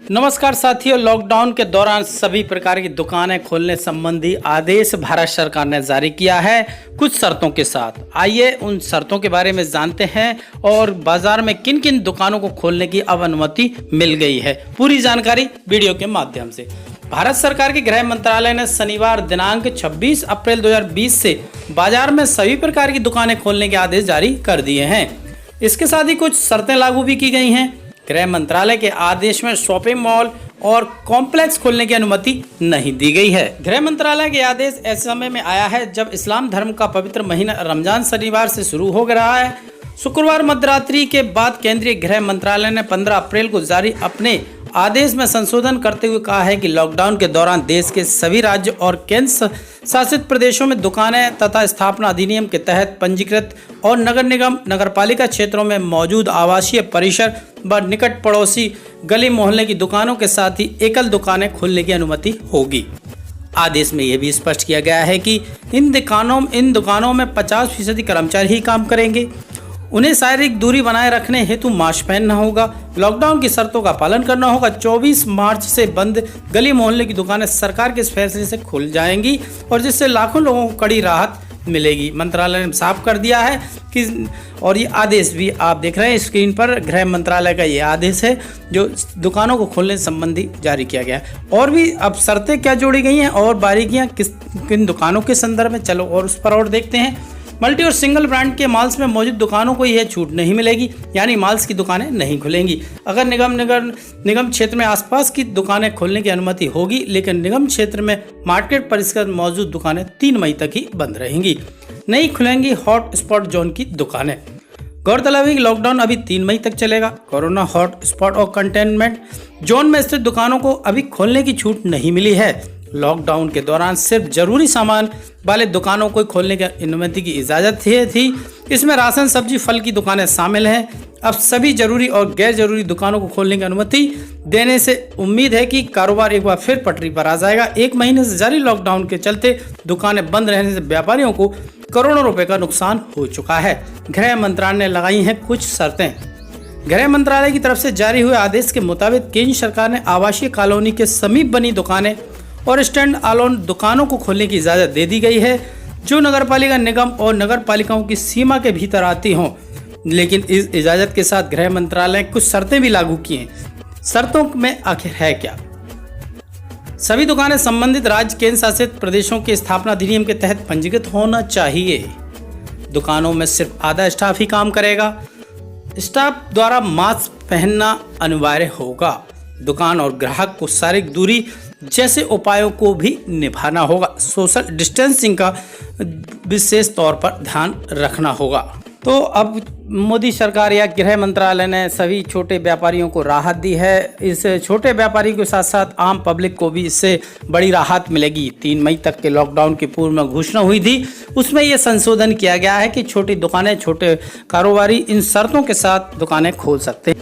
नमस्कार साथियों, लॉकडाउन के दौरान सभी प्रकार की दुकानें खोलने संबंधी आदेश भारत सरकार ने जारी किया है कुछ शर्तों के साथ। आइए उन शर्तों के बारे में जानते हैं और बाजार में किन किन दुकानों को खोलने की अब अनुमति मिल गई है। पूरी जानकारी वीडियो के माध्यम से। भारत सरकार के गृह मंत्रालय ने शनिवार दिनांक 26 अप्रैल 2020 से बाजार में सभी प्रकार की दुकानें खोलने के आदेश जारी कर दिए हैं। इसके साथ ही कुछ शर्तें लागू भी की गई हैं। गृह मंत्रालय के आदेश में शॉपिंग मॉल और कॉम्प्लेक्स खोलने की अनुमति नहीं दी गई है। गृह मंत्रालय के आदेश ऐसे समय में आया है जब इस्लाम धर्म का पवित्र महीना रमजान शनिवार से शुरू हो रहा है। शुक्रवार मध्यरात्रि के बाद केंद्रीय गृह मंत्रालय ने 15 अप्रैल को जारी अपने आदेश में संशोधन करते हुए कहा है कि लॉकडाउन के दौरान देश के सभी राज्य और केंद्र शासित प्रदेशों में दुकानें तथा स्थापना अधिनियम के तहत पंजीकृत और नगर निगम नगरपालिका क्षेत्रों में मौजूद आवासीय परिसर व निकट पड़ोसी गली मोहल्ले की दुकानों के साथ ही एकल दुकानें खोलने की अनुमति होगी। आदेश में यह भी स्पष्ट किया गया है कि इन दुकानों में 50% कर्मचारी ही काम करेंगे। उन्हें शारीरिक दूरी बनाए रखने हेतु मास्क पहनना होगा। लॉकडाउन की शर्तों का पालन करना होगा। 24 मार्च से बंद गली मोहल्ले की दुकानें सरकार के इस फैसले से खुल जाएंगी और जिससे लाखों लोगों को कड़ी राहत मिलेगी। मंत्रालय ने साफ कर दिया है कि और ये आदेश भी आप देख रहे हैं स्क्रीन पर, गृह मंत्रालय का ये आदेश है जो दुकानों को खोलने संबंधी जारी किया गया है। और भी अब शर्तें क्या जोड़ी गई हैं और बारीकियां किन दुकानों के संदर्भ में, चलो और उस पर और देखते हैं। मल्टी और सिंगल ब्रांड के मॉल्स में मौजूद दुकानों को यह छूट नहीं मिलेगी, यानी मॉल्स की दुकानें नहीं खुलेंगी। अगर निगम क्षेत्र में आसपास की दुकानें खोलने की अनुमति होगी, लेकिन निगम क्षेत्र में मार्केट परिसर में मौजूद दुकानें 3 मई तक ही बंद रहेंगी। नहीं खुलेंगी हॉट स्पॉट जोन की दुकानें। गौरतलब है कि लॉकडाउन अभी 3 मई तक चलेगा। कोरोना हॉट स्पॉट और कंटेनमेंट जोन में स्थित दुकानों को अभी खोलने की छूट नहीं मिली है। लॉकडाउन के दौरान सिर्फ जरूरी सामान वाले दुकानों को खोलने की अनुमति की इजाजत थी। इसमें राशन, सब्जी, फल की दुकानें शामिल हैं। अब सभी जरूरी और गैर जरूरी दुकानों को खोलने की अनुमति देने से उम्मीद है कि कारोबार एक बार फिर पटरी पर आ जाएगा। 1 महीने से जारी लॉकडाउन के चलते दुकानें बंद रहने से व्यापारियों को करोड़ों रुपए का नुकसान हो चुका है। गृह मंत्रालय ने लगाई हैं कुछ शर्तें। गृह मंत्रालय की तरफ से जारी हुए आदेश के मुताबिक केंद्र सरकार ने आवासीय कॉलोनी के समीप बनी दुकानें और स्टैंड अलोन दुकानों को खोलने की इजाज़त दे दी गई है जो नगरपालिका निगम और नगर पालिकाओं की सीमा के भीतर आती हों। लेकिन इस इजाज़त के साथ गृह मंत्रालय ने कुछ शर्तें भी लागू की हैं। शर्तों में आखिर है क्या? सभी दुकानें संबंधित राज्य केंद्र शासित प्रदेशों के स्थापना अधिनियम के तहत पंजीकृत होना चाहिए। दुकानों में सिर्फ आधा स्टाफ ही काम करेगा। स्टाफ द्वारा मास्क पहनना अनिवार्य होगा। दुकान और ग्राहक को शारीरिक दूरी जैसे उपायों को भी निभाना होगा। सोशल डिस्टेंसिंग का विशेष तौर पर ध्यान रखना होगा। तो अब मोदी सरकार या गृह मंत्रालय ने सभी छोटे व्यापारियों को राहत दी है। इस छोटे व्यापारी के साथ साथ आम पब्लिक को भी इससे बड़ी राहत मिलेगी। 3 मई तक के लॉकडाउन की पूर्व में घोषणा हुई थी, उसमें यह संशोधन किया गया है कि छोटी दुकानें, छोटे कारोबारी इन शर्तों के साथ दुकानें खोल सकते हैं।